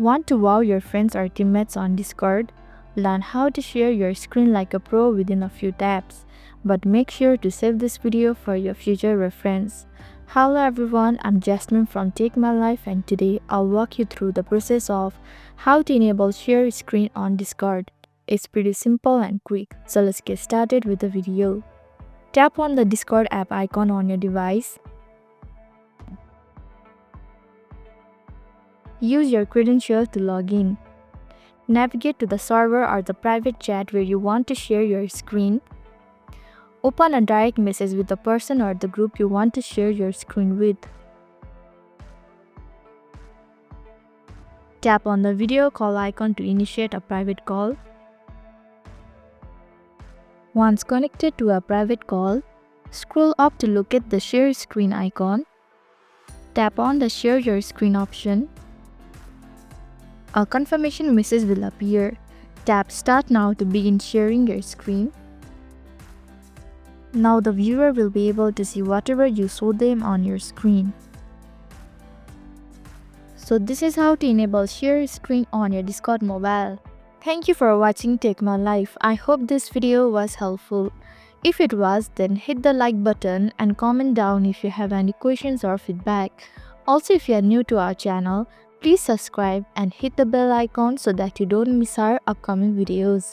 Want to wow your friends or teammates on Discord? Learn how to share your screen like a pro within a few taps. But make sure to save this video for your future reference. Hello everyone, I'm Jasmine from Take My Life, and today I'll walk you through the process of how to enable share screen on Discord. It's pretty simple and quick, so let's get started with the video. Tap on the Discord app icon on your device. Use your credentials to log in. Navigate to the server or the private chat where you want to share your screen. Open a direct message with the person or the group you want to share your screen with. Tap on the video call icon to initiate a private call. Once connected to a private call, scroll up to locate the share screen icon. Tap on the share your screen option. A confirmation message will appear. Tap Start Now to begin sharing your screen. Now the viewer will be able to see whatever you show them on your screen. So this is how to enable share screen on your Discord mobile. Thank you for watching Take My Life. I hope this video was helpful. If it was, then hit the like button and comment down if you have any questions or feedback. Also, if you are new to our channel, please subscribe and hit the bell icon so that you don't miss our upcoming videos.